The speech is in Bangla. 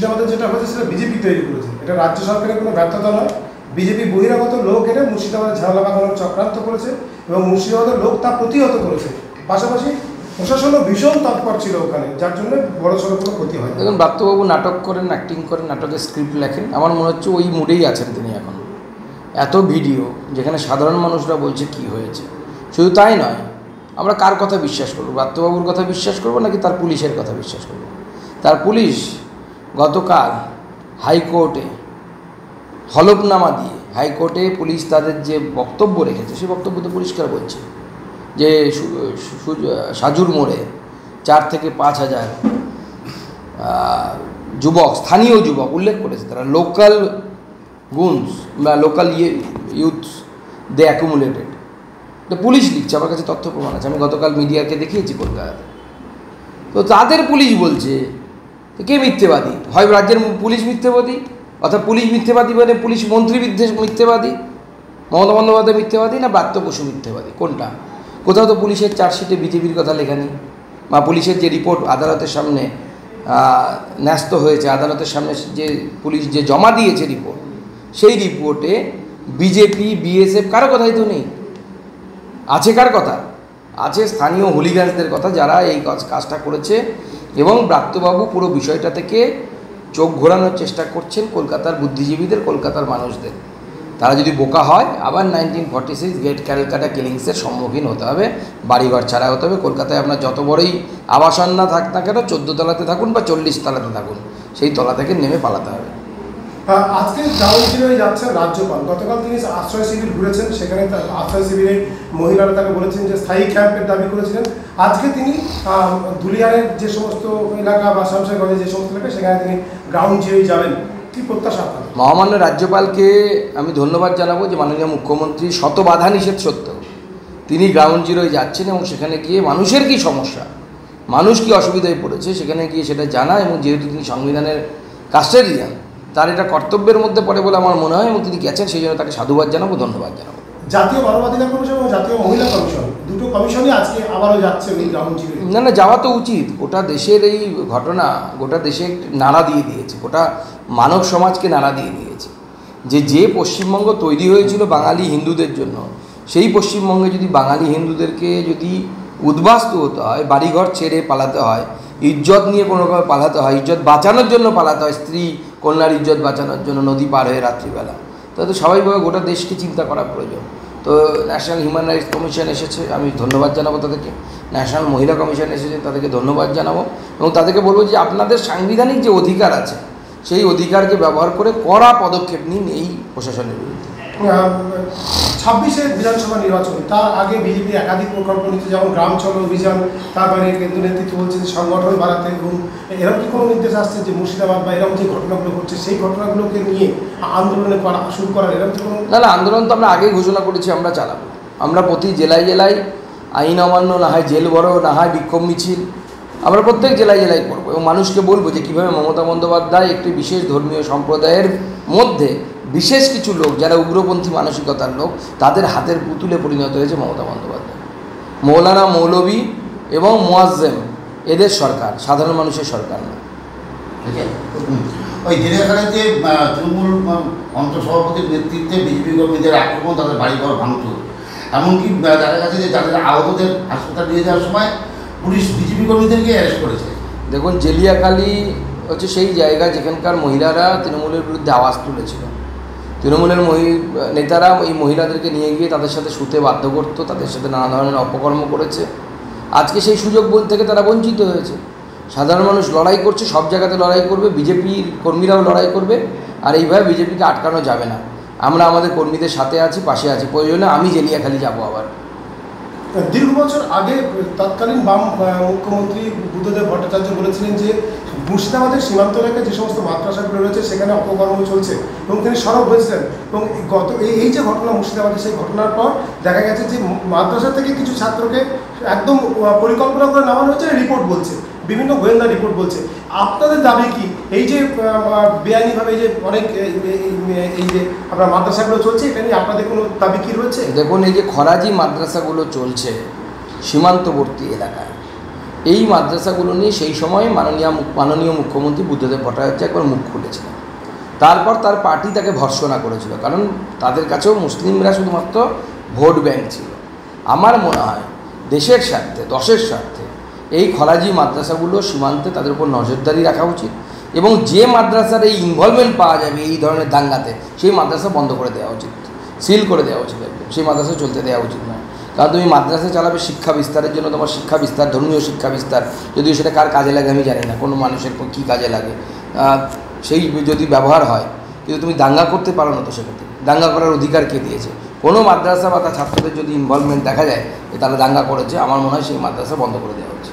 আমাদের যেটা হয়েছে সেটা বিজেপি তৈরি করেছে, এটা রাজ্য সরকারের কোনো ব্যর্থতা নয়। বিজেপি বহিরাগত লোক এনে মুর্শিদাবাদে ঝামেলা বাঁধানোর চক্রান্ত করেছে এবং মুর্শিদাবাদের লোক তা প্রতিহত করেছে। পাশাপাশি প্রশাসনও ভীষণ তৎপর ছিল ওখানে, যার জন্য বড় সড়ো কোনো ক্ষতি হয়। দেখুন, ব্রাত্যবাবু নাটক করেন, অ্যাক্টিং করেন, নাটকের স্ক্রিপ্ট লেখেন। আমার মনে হচ্ছে ওই মুডেই আছেন তিনি এখন। এত ভিডিও যেখানে সাধারণ মানুষরা বলছে কি হয়েছে, শুধু তাই নয়, আমরা কার কথা বিশ্বাস করবো? ব্রাত্যবাবুর কথা বিশ্বাস করবো নাকি তার পুলিশের কথা বিশ্বাস করবো? তার পুলিশ গতকাল হাইকোর্টে হলফনামা দিয়ে, হাইকোর্টে পুলিশ তাদের যে বক্তব্য রেখেছে সেই বক্তব্যতে পরিষ্কার বলছে যে সাজুর মোড়ে 4 থেকে 5 হাজার যুবক, স্থানীয় যুবক উল্লেখ করেছে, তারা লোকাল গুনস বা লোকাল ইউথ দে অ্যাকুমুলেটেড। এটা পুলিশ লিখছে, আমার কাছে তথ্য প্রমাণ আছে, আমি গতকাল মিডিয়াকে দেখিয়েছি কলকাতাতে। তো তাদের পুলিশ বলছে, কে মিথ্যেবাদী? হয় রাজ্যের পুলিশ মিথ্যেবাদী, অর্থাৎ পুলিশ মিথ্যেবাদী মানে পুলিশ মন্ত্রী মিথ্যেবাদী, মমতা বন্দ্যোপাধ্যায় মিথ্যেবাদী, না ব্রাত্য বসু মিথ্যেবাদী? কোনটা? কোথাও তো পুলিশের চার্জশিটে বিজেপির কথা লেখা নেই, বা পুলিশের যে রিপোর্ট আদালতের সামনে ন্যস্ত হয়েছে, আদালতের সামনে যে পুলিশ যে জমা দিয়েছে রিপোর্ট, সেই রিপোর্টে বিজেপি বিএসএফ কারো কথাই তো নেই। আছে কার কথা? আছে স্থানীয় হুলিগানসদের কথা, যারা এই কাজটা করেছে। এবং ব্রাত্যবাবু পুরো বিষয়টা থেকে চোখ ঘোরানোর চেষ্টা করছেন কলকাতার বুদ্ধিজীবীদের, কলকাতার মানুষদের। তারা যদি বোকা হয়, আবার 1946 গ্রেট ক্যালকাটা কিলিংসের সম্মুখীন হতে হবে, বাড়িঘর ছাড়া হতে হবে। কলকাতায় আপনার যত বড়ই আবাসন না থাক না কেন, 14 তলাতে থাকুন বা 40 তলাতে থাকুন, সেই তলা থেকে নেমে পালাতে হবে। আজকে গ্রাউন্ড যাচ্ছেন রাজ্যপাল। গতকাল তিনি আশ্রয় শিবির ঘুরেছেন, সেখানে আশ্রয় শিবিরে মহিলারা তাকে বলেছেন যে স্থায়ী ক্যাম্পের দাবি করেছিলেন। আজকে তিনি ধুলিয়ানের যে সমস্ত এলাকা বা শামশেরগঞ্জের যে সমস্ত এলাকা, সেখানে তিনি গ্রাউন্ড জিরোয় যাবেন। কি প্রত্যাশা আপনাদের? মহামান্য রাজ্যপালকে আমি ধন্যবাদ জানাবো যে মাননীয় মুখ্যমন্ত্রী শত বাধা নিষেধ সত্ত্বেও তিনি গ্রাউন্ড জিরোয় যাচ্ছেন এবং সেখানে গিয়ে মানুষের কী সমস্যা, মানুষ কী অসুবিধায় পড়েছে, সেখানে গিয়ে সেটা জানা। এবং যেহেতু তিনি সংবিধানের কাস্টোডিয়ান, তার এটা কর্তব্যের মধ্যে পড়ে বলে আমার মনে হয়, এবং তিনি গেছেন, সেই জন্য তাকে সাধুবাদ জানাবো, ধন্যবাদ জানাবো। জাতীয় মানবাধিকার কমিশন এবং জাতীয় মহিলা কমিশন, দুটো কমিশনই আজকে আবারও যাচ্ছে এই গ্রাউন্ড জিরোয়। না, যাওয়া তো উচিত। গোটা দেশের এই ঘটনা গোটা দেশে নাড়া দিয়ে দিয়েছে, গোটা মানব সমাজকে নাড়া দিয়ে দিয়েছে। যে পশ্চিমবঙ্গ তৈরি হয়েছিল বাঙালি হিন্দুদের জন্য, সেই পশ্চিমবঙ্গে যদি বাঙালি হিন্দুদেরকে যদি উদ্বাস্তু হতে হয়, বাড়িঘর ছেড়ে পালাতে হয়, ইজ্জত নিয়ে কোনো রকম পালাতে হয়, ইজ্জত বাঁচানোর জন্য পালাতে হয়, স্ত্রী কন্যার ইজ্জত বাঁচানোর জন্য নদী পার হয়ে রাত্রিবেলা, তাহলে তো স্বাভাবিকভাবে গোটা দেশকে চিন্তা করা প্রয়োজন। তো ন্যাশনাল হিউম্যান রাইটস কমিশন এসেছে, আমি ধন্যবাদ জানাবো তাদেরকে। ন্যাশনাল মহিলা কমিশন এসেছে, তাদেরকে ধন্যবাদ জানাবো। এবং তাদেরকে বলবো যে আপনাদের সাংবিধানিক যে অধিকার আছে, সেই অধিকারকে ব্যবহার করে কড়া পদক্ষেপ নিন এই প্রশাসনের বিরুদ্ধে। 26-এ বিধানসভা নির্বাচন, তার আগে বিজেপি একাধিক প্রকল্প নিচ্ছে, যেমন গ্রাম চলো অভিযান, তারপরে কেন্দ্রীয় নেতৃত্ব বলছে সংগঠন বাড়াতে। এবং এরকম কি কোনো নির্দেশ আসছে যে মুর্শিদাবাদ বা এরকম যে ঘটনাগুলো ঘটছে, সেই ঘটনাগুলোকে নিয়ে আন্দোলনে শুরু করার এরকম কোনো? না, আন্দোলন তো আমরা আগেই ঘোষণা করেছি, আমরা চালাবো। আমরা প্রতি জেলায় জেলায় আইন অমান্য, না হয় জেল বড়, না হয় বিক্ষোভ মিছিল, আমরা প্রত্যেক জেলায় জেলায় করবো। এবং মানুষকে বলবো যে কীভাবে মমতা বন্দ্যোপাধ্যায় একটি বিশেষ ধর্মীয় সম্প্রদায়ের মধ্যে বিশেষ কিছু লোক, যারা উগ্রপন্থী মানসিকতার লোক, তাদের হাতের পুতুলে পরিণত হয়েছে মমতা বন্দ্যোপাধ্যায়। মৌলানা, মৌলভী এবং মুয়াজ্জেম এদের সরকার, সাধারণ মানুষের সরকার না। ওই জেলাখানে যে তৃণমূল অন্তঃসভাপতির নেতৃত্বে বিজেপি কর্মীদের আক্রমণ, তাদের বাড়িঘর ভাঙচুর, এমনকি দেখা গেছে যে যাদের আহতদের হাসপাতাল নিয়ে যাওয়ার সময় পুলিশ বিজেপি কর্মীদেরকে অ্যারেস্ট করেছে। দেখুন, জেলিয়াখালী হচ্ছে সেই জায়গা যেখানকার মহিলারা তৃণমূলের বিরুদ্ধে আওয়াজ তুলেছিল। তৃণমূলের নেতারা ওই মহিলাদেরকে নিয়ে গিয়ে তাদের সাথে শুতে বাধ্য করতো, তাদের সাথে নানা ধরনের অপকর্ম করেছে। আজকে সেই সুযোগ থেকে তারা বঞ্চিত হয়েছে। সাধারণ মানুষ লড়াই করছে, সব জায়গাতে লড়াই করবে, বিজেপির কর্মীরাও লড়াই করবে। আর এইভাবে বিজেপিকে আটকানো যাবে না। আমরা আমাদের কর্মীদের সাথে আছি, পাশে আছি। প্রয়োজনে আমি জেলিয়াখালী যাবো আবার। দীর্ঘ বছর আগে তৎকালীন বাম মুখ্যমন্ত্রী বুদ্ধদেব ভট্টাচার্য বলেছিলেন যে মুর্শিদাবাদের সীমান্ত এলাকায় যে সমস্ত মাদ্রাসাগুলো রয়েছে সেখানে অপকর্ম চলছে, এবং তিনি সরব হয়েছিলেন। এবং এই যে ঘটনা মুর্শিদাবাদে, সেই ঘটনার পর দেখা গেছে যে মাদ্রাসা থেকে কিছু ছাত্রকে একদম পরিকল্পনা করে নামানো হয়েছে, রিপোর্ট বলছে, বিভিন্ন গোয়েন্দা রিপোর্ট বলছে। আপনাদের দাবি কি এই যে বেআইনিভাবে যে অনেক এই যে আপনার মাদ্রাসাগুলো চলছে, এটা নিয়ে আপনাদের কোনো দাবি কি রয়েছে? দেখুন, এই যে খরাজি মাদ্রাসাগুলো চলছে সীমান্তবর্তী এলাকায়, এই মাদ্রাসাগুলো নিয়ে সেই সময় মাননীয় মুখ্যমন্ত্রী বুদ্ধদেব ভট্টাচার্য একবার মুখ খুলেছিলেন। তারপর তার পার্টি তাকে ভর্ৎসনা করেছিল, কারণ তাদের কাছেও মুসলিমরা শুধুমাত্র ভোট ব্যাংক ছিল। আমার মনে হয় দেশের স্বার্থে, দশের স্বার্থে এই খরাজি মাদ্রাসাগুলো সীমান্তে তাদের উপর নজরদারি রাখা উচিত, এবং যে মাদ্রাসার এই ইনভলভমেন্ট পাওয়া যাবে এই ধরনের দাঙ্গাতে, সেই মাদ্রাসা বন্ধ করে দেওয়া উচিত, সিল করে দেওয়া উচিত, সেই মাদ্রাসা চলতে দেওয়া উচিত নয়। কারণ তুমি মাদ্রাসা চালাবে শিক্ষা বিস্তারের জন্য, তোমার শিক্ষা বিস্তার, ধর্মীয় শিক্ষা বিস্তার, যদিও সেটা কার কাজে লাগে আমি জানি না, কোনো মানুষের কী কাজে লাগে, সেই যদি ব্যবহার হয়, কিন্তু তুমি দাঙ্গা করতে পারো না। তো সেক্ষেত্রে দাঙ্গা করার অধিকার কে দিয়েছে? কোনো মাদ্রাসা বা তার ছাত্রদের যদি ইনভলভমেন্ট দেখা যায় যে তারা দাঙ্গা করেছে, আমার মনে হয় সেই মাদ্রাসা বন্ধ করে দেওয়া হচ্ছে।